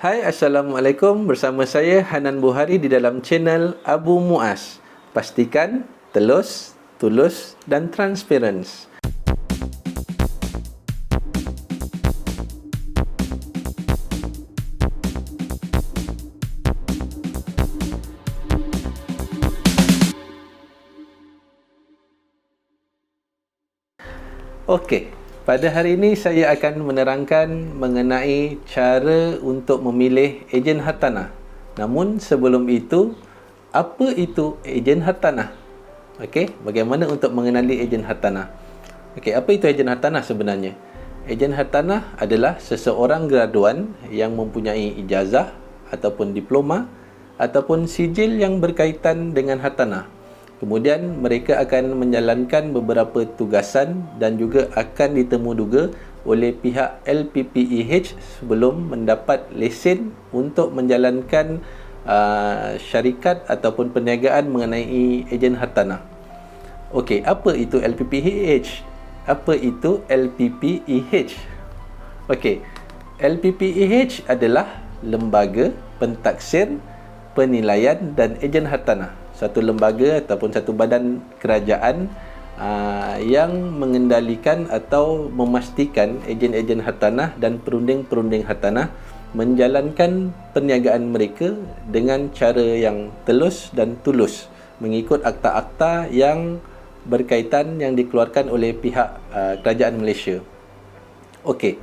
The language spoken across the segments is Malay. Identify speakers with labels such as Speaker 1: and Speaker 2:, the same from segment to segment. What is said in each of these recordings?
Speaker 1: Hai, Assalamualaikum. Bersama saya Hanan Buhari di dalam channel Abu Muaz. Pastikan telus, tulus dan transparent. Okey, pada hari ini saya akan menerangkan mengenai cara untuk memilih ejen hartanah. Namun sebelum itu, apa itu ejen hartanah? Okey, bagaimana untuk mengenali ejen hartanah? Okey, apa itu ejen hartanah sebenarnya? Ejen hartanah adalah seseorang graduan yang mempunyai ijazah ataupun diploma ataupun sijil yang berkaitan dengan hartanah. Kemudian mereka akan menjalankan beberapa tugasan dan juga akan ditemu-duga oleh pihak LPPEH sebelum mendapat lesen untuk menjalankan syarikat ataupun perniagaan mengenai ejen hartanah. Okey, apa itu LPPEH? Apa itu LPPEH? Okey, LPPEH adalah lembaga pentaksir, penilaian dan ejen hartanah. Satu lembaga ataupun satu badan kerajaan yang mengendalikan atau memastikan ejen-ejen hartanah dan perunding-perunding hartanah menjalankan perniagaan mereka dengan cara yang telus dan tulus mengikut akta-akta yang berkaitan yang dikeluarkan oleh pihak kerajaan Malaysia. Okey.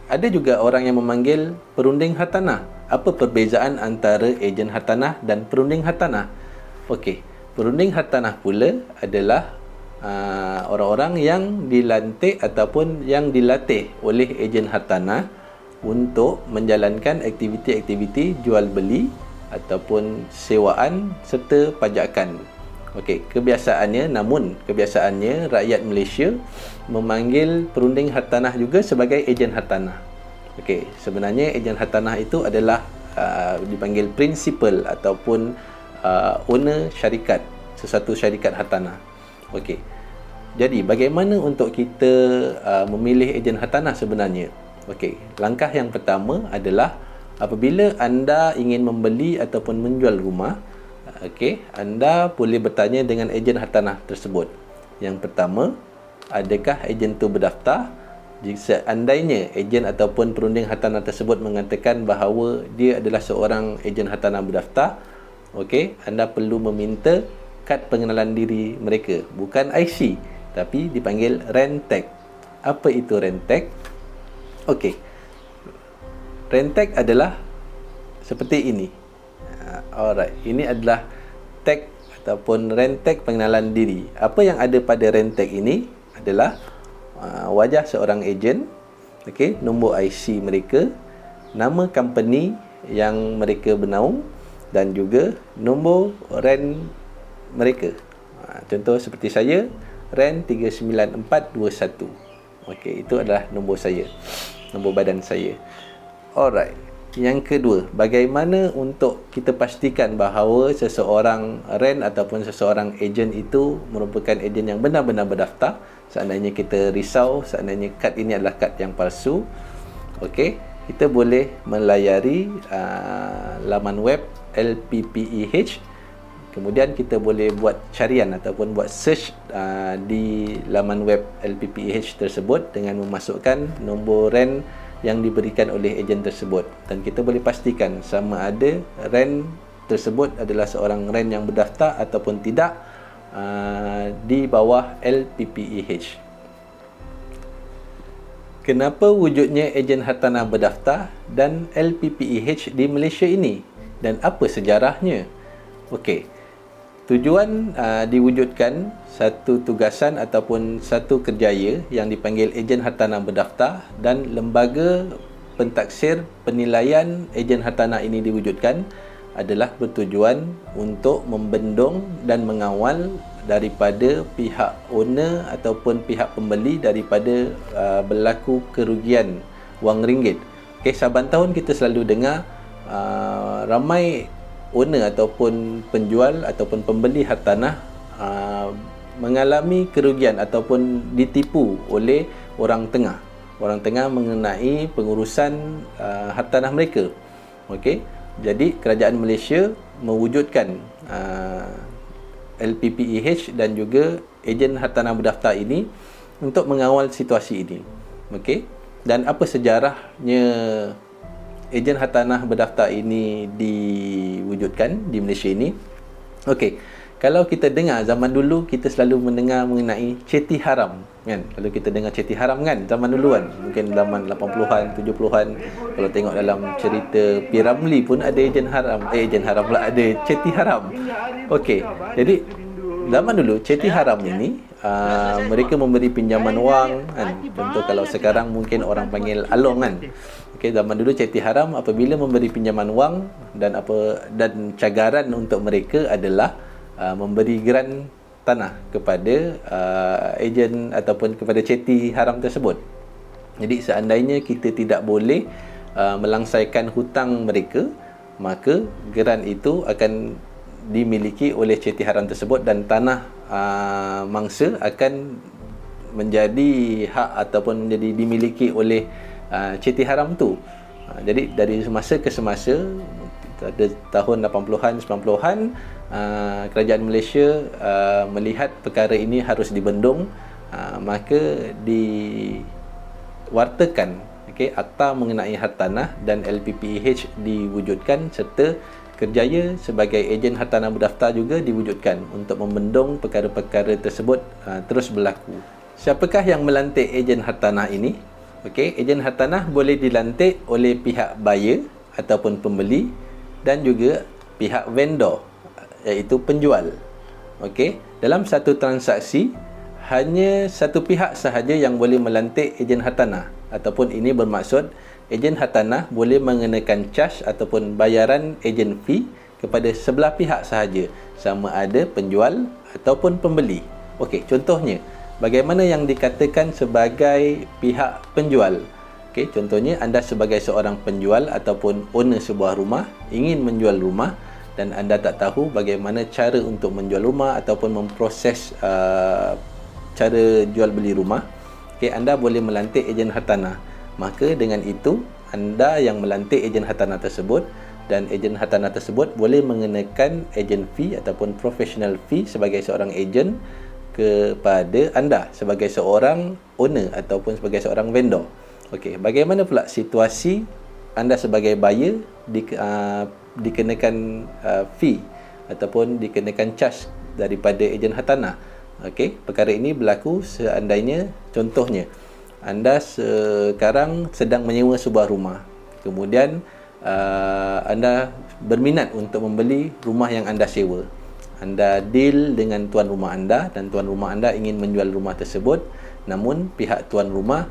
Speaker 1: Ada juga orang yang memanggil perunding hartanah. Apa perbezaan antara ejen hartanah dan perunding hartanah? Okey, perunding hartanah pula adalah orang-orang yang dilantik ataupun yang dilatih oleh ejen hartanah untuk menjalankan aktiviti-aktiviti jual beli ataupun sewaan serta pajakan. Okey, kebiasaannya rakyat Malaysia memanggil perunding hartanah juga sebagai ejen hartanah. Okey, sebenarnya ejen hartanah itu adalah dipanggil principal ataupun owner syarikat, sesuatu syarikat hartanah. Okey. Jadi, bagaimana untuk kita memilih ejen hartanah sebenarnya? Okey, langkah yang pertama adalah apabila anda ingin membeli ataupun menjual rumah, okey, anda boleh bertanya dengan ejen hartanah tersebut. Yang pertama, adakah ejen itu berdaftar? Jika seandainya ejen ataupun perunding hartanah tersebut mengatakan bahawa dia adalah seorang ejen hartanah berdaftar, okey, anda perlu meminta kad pengenalan diri mereka, bukan IC, tapi dipanggil Rentag. Apa itu Rentag? Okey. Rentag adalah seperti ini. Alright, ini adalah tag ataupun Rentag pengenalan diri. Apa yang ada pada Rentag ini adalah wajah seorang ejen, okey, nombor IC mereka, nama company yang mereka bernaung dan juga nombor RAN mereka. Contoh seperti saya, RAN 39421. Okey, itu adalah nombor saya, nombor badan saya. Alright. Yang kedua, bagaimana untuk kita pastikan bahawa seseorang RAN ataupun seseorang ejen itu merupakan ejen yang benar-benar berdaftar? Seandainya kita risau, seandainya kad ini adalah kad yang palsu, okey, kita boleh melayari laman web LPPEH. Kemudian kita boleh buat carian ataupun buat search di laman web LPPEH tersebut dengan memasukkan nombor RAN yang diberikan oleh ejen tersebut, dan kita boleh pastikan sama ada RAN tersebut adalah seorang RAN yang berdaftar ataupun tidak di bawah LPPEH. Kenapa wujudnya ejen hartanah berdaftar dan LPPEH di Malaysia ini, dan apa sejarahnya? Okey, tujuan diwujudkan satu tugasan ataupun satu kerjaya yang dipanggil ejen hartanah berdaftar, dan lembaga pentaksir penilaian ejen hartanah ini diwujudkan adalah bertujuan untuk membendung dan mengawal daripada pihak owner ataupun pihak pembeli daripada berlaku kerugian wang ringgit. Okey, saban tahun kita selalu dengar ramai owner ataupun penjual ataupun pembeli hartanah mengalami kerugian ataupun ditipu oleh orang tengah. orang tengah mengenai pengurusan hartanah mereka. Okey, jadi kerajaan Malaysia mewujudkan LPPEH dan juga ejen hartanah berdaftar ini untuk mengawal situasi ini. Okey, dan apa sejarahnya ejen hartanah berdaftar ini diwujudkan di Malaysia ini? Okey, kalau kita dengar zaman dulu, kita selalu mendengar mengenai ceti haram, kan? Kalau kita dengar ceti haram kan zaman dulu kan, mungkin zaman 80-an, 70-an, kalau tengok dalam cerita P. Ramlee pun ada ejen haram, ada ceti haram. Okey, jadi zaman dulu ceti haram ini mereka memberi pinjaman wang kan. Contoh kalau sekarang mungkin orang panggil along kan. Okey, zaman dulu ceti haram apabila memberi pinjaman wang dan cagaran untuk mereka adalah memberi geran tanah kepada ejen ataupun kepada ceti haram tersebut. Jadi seandainya kita tidak boleh melangsaikan hutang mereka, maka geran itu akan dimiliki oleh ceti haram tersebut dan tanah mangsa akan menjadi hak ataupun menjadi dimiliki oleh ceti haram tu. Jadi dari semasa ke semasa, pada tahun 80-an, 90-an, kerajaan Malaysia melihat perkara ini harus dibendung, maka diwartakan akta mengenai hartanah dan LPPEH diwujudkan, serta kerjaya sebagai ejen hartanah berdaftar juga diwujudkan untuk membendung perkara-perkara tersebut terus berlaku. Siapakah yang melantik ejen hartanah ini? Okey, ejen hartanah boleh dilantik oleh pihak buyer ataupun pembeli dan juga pihak vendor, iaitu penjual. Okey, dalam satu transaksi hanya satu pihak sahaja yang boleh melantik ejen hartanah, ataupun ini bermaksud ejen hartanah boleh mengenakan charge ataupun bayaran ejen fee kepada sebelah pihak sahaja, sama ada penjual ataupun pembeli. Okey, contohnya bagaimana yang dikatakan sebagai pihak penjual? Okey, contohnya anda sebagai seorang penjual ataupun owner sebuah rumah ingin menjual rumah dan anda tak tahu bagaimana cara untuk menjual rumah ataupun memproses cara jual beli rumah. Okey, anda boleh melantik ejen hartanah. Maka dengan itu anda yang melantik ejen hartanah tersebut, dan ejen hartanah tersebut boleh mengenakan ejen fee ataupun professional fee sebagai seorang ejen kepada anda sebagai seorang owner ataupun sebagai seorang vendor. Okey, bagaimana pula situasi anda sebagai buyer dikenakan fee ataupun dikenakan charge daripada ejen hartanah? Okey, perkara ini berlaku seandainya contohnya anda sekarang sedang menyewa sebuah rumah, kemudian anda berminat untuk membeli rumah yang anda sewa. Anda deal dengan tuan rumah anda dan tuan rumah anda ingin menjual rumah tersebut, namun pihak tuan rumah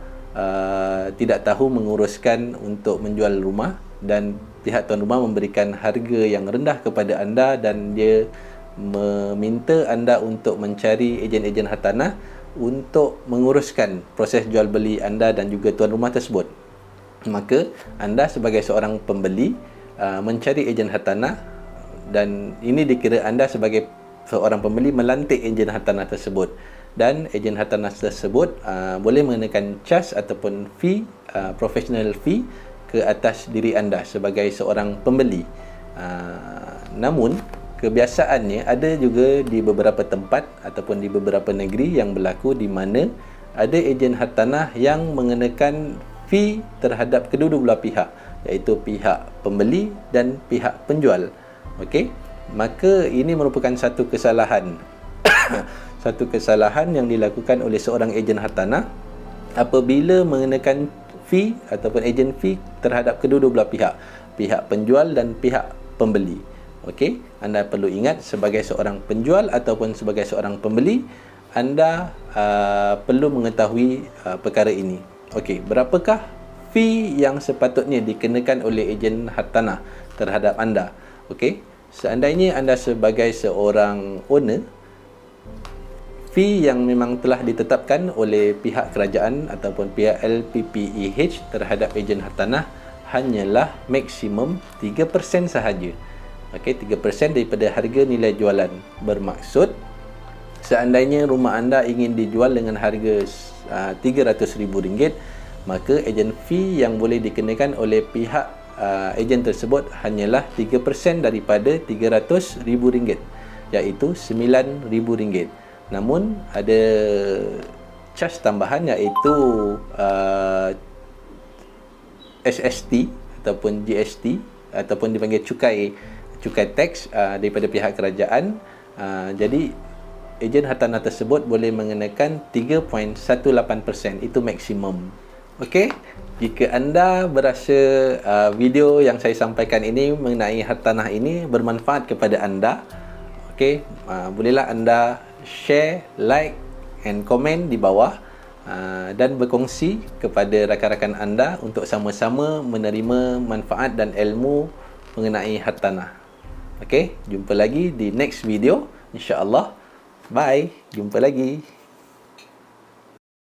Speaker 1: tidak tahu menguruskan untuk menjual rumah dan pihak tuan rumah memberikan harga yang rendah kepada anda dan dia meminta anda untuk mencari ejen-ejen hartanah untuk menguruskan proses jual beli anda dan juga tuan rumah tersebut. Maka anda sebagai seorang pembeli mencari ejen hartanah, dan ini dikira anda sebagai seorang pembeli melantik ejen hartanah tersebut, dan ejen hartanah tersebut boleh mengenakan charge ataupun fee, professional fee ke atas diri anda sebagai seorang pembeli. Namun kebiasaannya ada juga di beberapa tempat ataupun di beberapa negeri yang berlaku di mana ada ejen hartanah yang mengenakan fee terhadap kedua-dua belah pihak, iaitu pihak pembeli dan pihak penjual. Okey, maka ini merupakan satu kesalahan satu kesalahan yang dilakukan oleh seorang ejen hartanah apabila mengenakan fee ataupun ejen fee terhadap kedua-dua belah pihak, pihak penjual dan pihak pembeli. Okey, anda perlu ingat sebagai seorang penjual ataupun sebagai seorang pembeli, anda perlu mengetahui perkara ini. Okey, berapakah fee yang sepatutnya dikenakan oleh ejen hartanah terhadap anda? Okey, seandainya anda sebagai seorang owner, fee yang memang telah ditetapkan oleh pihak kerajaan ataupun pihak LPPEH terhadap ejen hartanah hanyalah maksimum 3% sahaja. Okey, 3% daripada harga nilai jualan. Bermaksud seandainya rumah anda ingin dijual dengan harga RM300,000, maka ejen fee yang boleh dikenakan oleh pihak ejen tersebut hanyalah 3% daripada RM300,000, iaitu RM9,000. Namun ada charge tambahan, iaitu SST ataupun GST ataupun dipanggil cukai teks daripada pihak kerajaan. Jadi ejen hartanah tersebut boleh mengenakan 3.18%, itu maksimum. Okey, jika anda berasa video yang saya sampaikan ini mengenai hartanah ini bermanfaat kepada anda, okey, bolehlah anda share, like and komen di bawah, dan berkongsi kepada rakan-rakan anda untuk sama-sama menerima manfaat dan ilmu mengenai hartanah. Okey, jumpa lagi di next video insya-Allah. Bye, jumpa lagi.